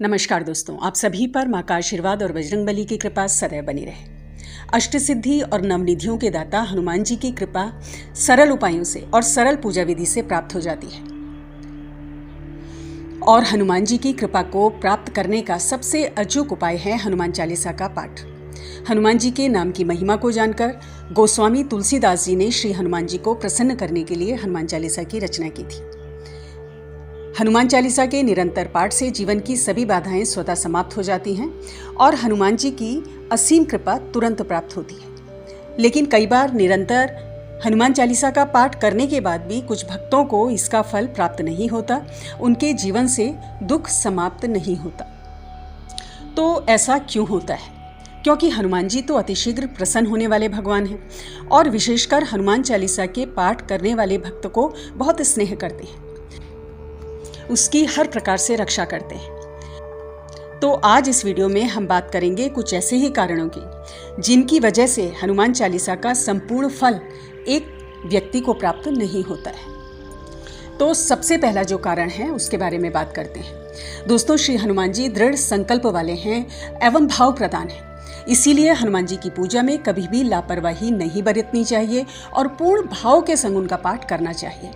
नमस्कार दोस्तों, आप सभी पर माँ का आशीर्वाद और बजरंगबली की कृपा सदैव बनी रहे। अष्ट सिद्धि और नवनिधियों के दाता हनुमान जी की कृपा सरल उपायों से और सरल पूजा विधि से प्राप्त हो जाती है। और हनुमान जी की कृपा को प्राप्त करने का सबसे अचूक उपाय है हनुमान चालीसा का पाठ। हनुमान जी के नाम की महिमा को जानकर गोस्वामी तुलसीदास जी ने श्री हनुमान जी को प्रसन्न करने के लिए हनुमान चालीसा की रचना की थी। हनुमान चालीसा के निरंतर पाठ से जीवन की सभी बाधाएं स्वतः समाप्त हो जाती हैं और हनुमान जी की असीम कृपा तुरंत प्राप्त होती है। लेकिन कई बार निरंतर हनुमान चालीसा का पाठ करने के बाद भी कुछ भक्तों को इसका फल प्राप्त नहीं होता, उनके जीवन से दुख समाप्त नहीं होता। तो ऐसा क्यों होता है? क्योंकि हनुमान जी तो अतिशीघ्र प्रसन्न होने वाले भगवान हैं और विशेषकर हनुमान चालीसा के पाठ करने वाले भक्त को बहुत स्नेह करते हैं, उसकी हर प्रकार से रक्षा करते हैं। तो आज इस वीडियो में हम बात करेंगे कुछ ऐसे ही कारणों की जिनकी वजह से हनुमान चालीसा का संपूर्ण फल एक व्यक्ति को प्राप्त नहीं होता है। तो सबसे पहला जो कारण है उसके बारे में बात करते हैं। दोस्तों, श्री हनुमान जी दृढ़ संकल्प वाले हैं एवं भाव प्रधान हैं। इसीलिए हनुमान जी की पूजा में कभी भी लापरवाही नहीं बरतनी चाहिए और पूर्ण भाव के संग उनका पाठ करना चाहिए।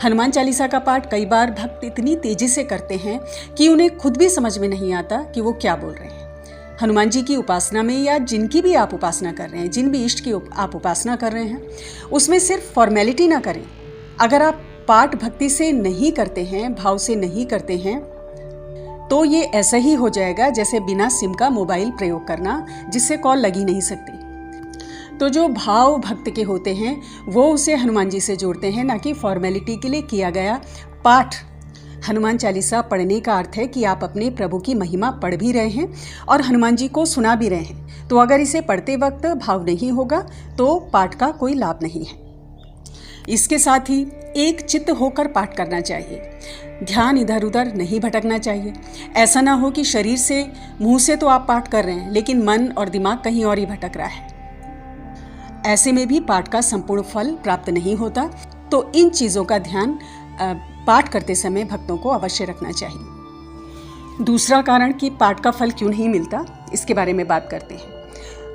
हनुमान चालीसा का पाठ कई बार भक्त इतनी तेजी से करते हैं कि उन्हें खुद भी समझ में नहीं आता कि वो क्या बोल रहे हैं। हनुमान जी की उपासना में या जिनकी भी आप उपासना कर रहे हैं, जिन भी इष्ट की आप उपासना कर रहे हैं, उसमें सिर्फ फॉर्मेलिटी ना करें। अगर आप पाठ भक्ति से नहीं करते हैं, भाव से नहीं करते हैं, तो ये ऐसा ही हो जाएगा जैसे बिना सिम का मोबाइल प्रयोग करना जिससे कॉल लग ही नहीं सकती। तो जो भाव भक्त के होते हैं वो उसे हनुमान जी से जोड़ते हैं, ना कि फॉर्मेलिटी के लिए किया गया पाठ। हनुमान चालीसा पढ़ने का अर्थ है कि आप अपने प्रभु की महिमा पढ़ भी रहे हैं और हनुमान जी को सुना भी रहे हैं। तो अगर इसे पढ़ते वक्त भाव नहीं होगा तो पाठ का कोई लाभ नहीं है। इसके साथ ही एक चित्त होकर पाठ करना चाहिए, ध्यान इधर उधर नहीं भटकना चाहिए। ऐसा ना हो कि शरीर से, मुंह से तो आप पाठ कर रहे हैं लेकिन मन और दिमाग कहीं और ही भटक रहा है। ऐसे में भी पाठ का संपूर्ण फल प्राप्त नहीं होता। तो इन चीज़ों का ध्यान पाठ करते समय भक्तों को अवश्य रखना चाहिए। दूसरा कारण कि पाठ का फल क्यों नहीं मिलता, इसके बारे में बात करते हैं।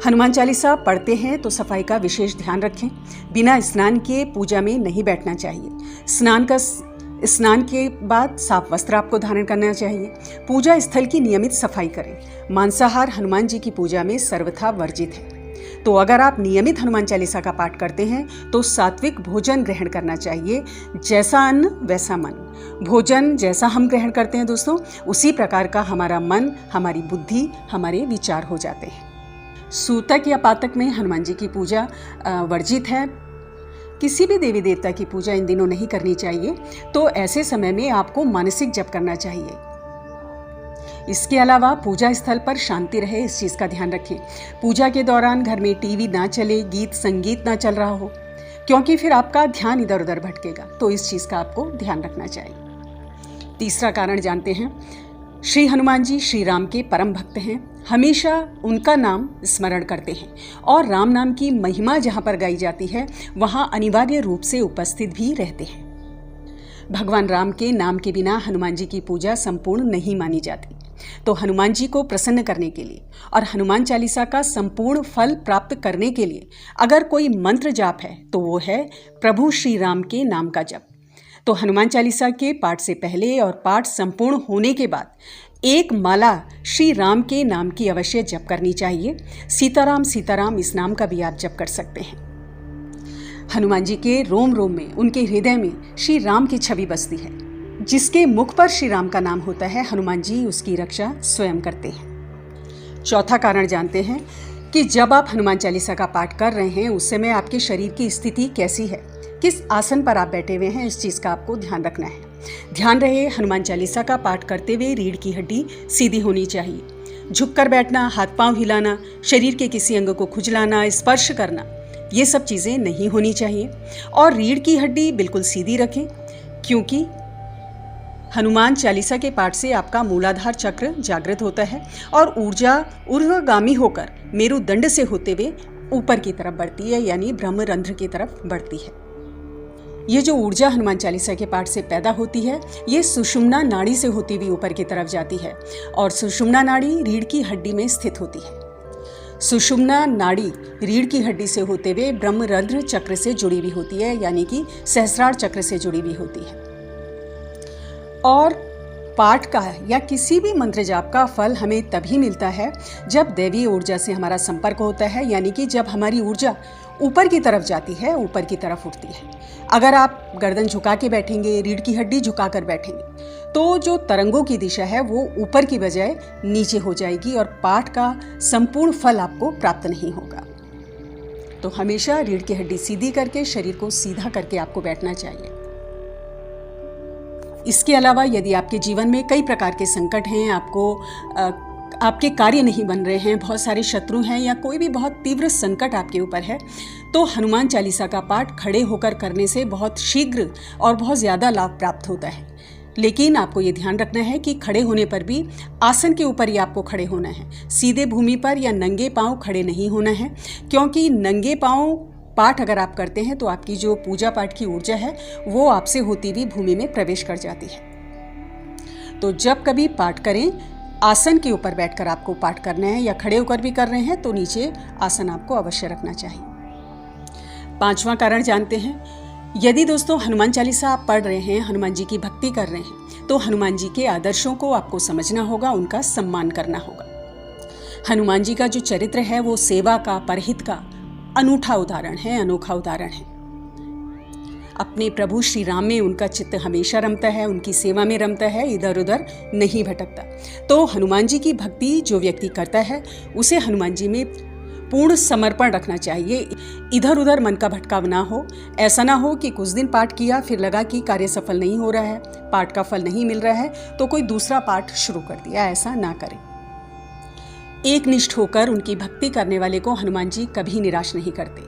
हनुमान चालीसा पढ़ते हैं तो सफाई का विशेष ध्यान रखें। बिना स्नान किए पूजा में नहीं बैठना चाहिए। स्नान के बाद साफ वस्त्र आपको धारण करना चाहिए। पूजा स्थल की नियमित सफाई करें। मांसाहार हनुमान जी की पूजा में सर्वथा वर्जित है। तो अगर आप नियमित हनुमान चालीसा का पाठ करते हैं तो सात्विक भोजन ग्रहण करना चाहिए। जैसा अन्न वैसा मन। भोजन जैसा हम ग्रहण करते हैं दोस्तों, उसी प्रकार का हमारा मन, हमारी बुद्धि, हमारे विचार हो जाते हैं। सूतक या पातक में हनुमान जी की पूजा वर्जित है। किसी भी देवी देवता की पूजा इन दिनों नहीं करनी चाहिए। तो ऐसे समय में आपको मानसिक जप करना चाहिए। इसके अलावा पूजा स्थल पर शांति रहे, इस चीज़ का ध्यान रखें। पूजा के दौरान घर में टीवी ना चले, गीत संगीत ना चल रहा हो, क्योंकि फिर आपका ध्यान इधर उधर भटकेगा। तो इस चीज़ का आपको ध्यान रखना चाहिए। तीसरा कारण जानते हैं। श्री हनुमान जी श्री राम के परम भक्त हैं। हमेशा उनका नाम स्मरण करते हैं और राम नाम की महिमा जहाँ पर गाई जाती है वहाँ अनिवार्य रूप से उपस्थित भी रहते हैं। भगवान राम के नाम के बिना हनुमान जी की पूजा संपूर्ण नहीं मानी जाती। तो हनुमान जी को प्रसन्न करने के लिए और हनुमान चालीसा का संपूर्ण फल प्राप्त करने के लिए अगर कोई मंत्र जाप है तो वो है प्रभु श्री राम के नाम का जप। तो हनुमान चालीसा के पाठ से पहले और पाठ संपूर्ण होने के बाद एक माला श्री राम के नाम की अवश्य जप करनी चाहिए। सीताराम सीताराम इस नाम का भी आप जप कर सकते हैं। हनुमान जी के रोम रोम में, उनके हृदय में श्री राम की छवि बसती है। जिसके मुख पर श्री राम का नाम होता है, हनुमान जी उसकी रक्षा स्वयं करते हैं। चौथा कारण जानते हैं कि जब आप हनुमान चालीसा का पाठ कर रहे हैं उस समय आपके शरीर की स्थिति कैसी है, किस आसन पर आप बैठे हुए हैं, इस चीज़ का आपको ध्यान रखना है। ध्यान रहे हनुमान चालीसा का पाठ करते हुए रीढ़ की हड्डी सीधी होनी चाहिए। झुककर बैठना, हाथ पांव हिलाना, शरीर के किसी अंग को खुजलाना, स्पर्श करना, ये सब चीज़ें नहीं होनी चाहिए। और रीढ़ की हड्डी बिल्कुल सीधी रखें, क्योंकि हनुमान चालीसा के पाठ से आपका मूलाधार चक्र जागृत होता है और ऊर्जा ऊर्ध्वगामी होकर मेरुदंड से होते हुए ऊपर की तरफ बढ़ती है, यानी ब्रह्मरंध्र की तरफ बढ़ती है। ये जो ऊर्जा हनुमान चालीसा के पाठ से पैदा होती है, ये सुषुम्ना नाड़ी से होती हुई ऊपर की तरफ जाती है और सुषुम्ना नाड़ी रीढ़ की हड्डी में स्थित होती है। सुषुम्ना नाड़ी रीढ़ की हड्डी से होते हुए ब्रह्मरंध्र चक्र से जुड़ी हुई होती है, यानी कि सहस्रार चक्र से जुड़ी हुई होती है। और पाठ का या किसी भी मंत्र जाप का फल हमें तभी मिलता है जब दैवीय ऊर्जा से हमारा संपर्क होता है, यानी कि जब हमारी ऊर्जा ऊपर की तरफ जाती है, ऊपर की तरफ उठती है। अगर आप गर्दन झुका के बैठेंगे, रीढ़ की हड्डी झुकाकर बैठेंगे, तो जो तरंगों की दिशा है वो ऊपर की बजाय नीचे हो जाएगी और पाठ का संपूर्ण फल आपको प्राप्त नहीं होगा। तो हमेशा रीढ़ की हड्डी सीधी करके, शरीर को सीधा करके आपको बैठना चाहिए। इसके अलावा यदि आपके जीवन में कई प्रकार के संकट हैं, आपके कार्य नहीं बन रहे हैं, बहुत सारे शत्रु हैं या कोई भी बहुत तीव्र संकट आपके ऊपर है, तो हनुमान चालीसा का पाठ खड़े होकर करने से बहुत शीघ्र और बहुत ज़्यादा लाभ प्राप्त होता है। लेकिन आपको ये ध्यान रखना है कि खड़े होने पर भी आसन के ऊपर ही आपको खड़े होना है, सीधे भूमि पर या नंगे पांव खड़े नहीं होना है, क्योंकि नंगे पांव पाठ अगर आप करते हैं तो आपकी जो पूजा पाठ की ऊर्जा है वो आपसे होती हुई भूमि में प्रवेश कर जाती है। तो जब कभी पाठ करें, आसन के ऊपर बैठकर आपको पाठ करना है या खड़े होकर भी कर रहे हैं तो नीचे आसन आपको अवश्य रखना चाहिए। 5वां कारण जानते हैं। यदि दोस्तों हनुमान चालीसा आप पढ़ रहे हैं, हनुमान जी की भक्ति कर रहे हैं, तो हनुमान जी के आदर्शों को आपको समझना होगा, उनका सम्मान करना होगा। हनुमान जी का जो चरित्र है वो सेवा का, परहित का अनूठा उदाहरण है, अनोखा उदाहरण है। अपने प्रभु श्री राम में उनका चित्त हमेशा रमता है, उनकी सेवा में रमता है, इधर उधर नहीं भटकता। तो हनुमान जी की भक्ति जो व्यक्ति करता है उसे हनुमान जी में पूर्ण समर्पण रखना चाहिए। इधर उधर मन का भटकाव ना हो। ऐसा ना हो कि कुछ दिन पाठ किया फिर लगा कि कार्य सफल नहीं हो रहा है, पाठ का फल नहीं मिल रहा है, तो कोई दूसरा पाठ शुरू कर दिया। ऐसा ना करें। एक निष्ठ होकर उनकी भक्ति करने वाले को हनुमान जी कभी निराश नहीं करते।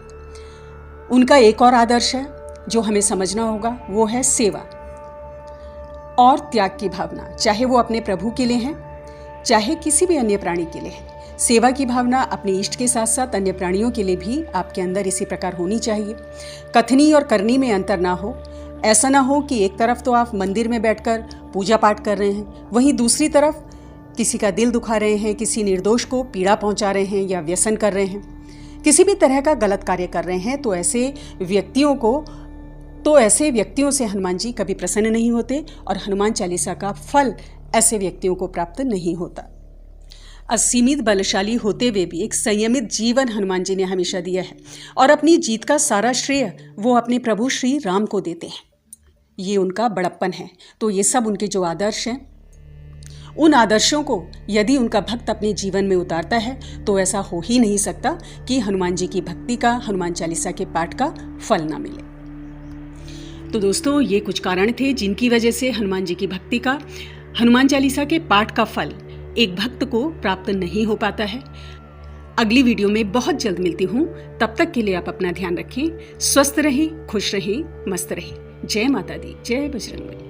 उनका एक और आदर्श है जो हमें समझना होगा, वो है सेवा और त्याग की भावना। चाहे वो अपने प्रभु के लिए है, चाहे किसी भी अन्य प्राणी के लिए है। सेवा की भावना अपने इष्ट के साथ साथ अन्य प्राणियों के लिए भी आपके अंदर इसी प्रकार होनी चाहिए। कथनी और करनी में अंतर ना हो। ऐसा ना हो कि एक तरफ तो आप मंदिर में बैठकर पूजा पाठ कर रहे हैं, वहीं दूसरी तरफ किसी का दिल दुखा रहे हैं, किसी निर्दोष को पीड़ा पहुंचा रहे हैं या व्यसन कर रहे हैं, किसी भी तरह का गलत कार्य कर रहे हैं, तो ऐसे व्यक्तियों से हनुमान जी कभी प्रसन्न नहीं होते और हनुमान चालीसा का फल ऐसे व्यक्तियों को प्राप्त नहीं होता। असीमित बलशाली होते हुए भी एक संयमित जीवन हनुमान जी ने हमेशा दिया है और अपनी जीत का सारा श्रेय वो अपने प्रभु श्री राम को देते हैं। ये उनका बड़प्पन है। तो ये सब उनके जो आदर्श हैं, उन आदर्शों को यदि उनका भक्त अपने जीवन में उतारता है तो ऐसा हो ही नहीं सकता कि हनुमान जी की भक्ति का, हनुमान चालीसा के पाठ का फल ना मिले। तो दोस्तों, ये कुछ कारण थे जिनकी वजह से हनुमान जी की भक्ति का, हनुमान चालीसा के पाठ का फल एक भक्त को प्राप्त नहीं हो पाता है। अगली वीडियो में बहुत जल्द मिलती हूँ। तब तक के लिए आप अपना ध्यान रखें, स्वस्थ रहें, खुश रहें, मस्त रहें। जय माता दी, जय बजरंग बली।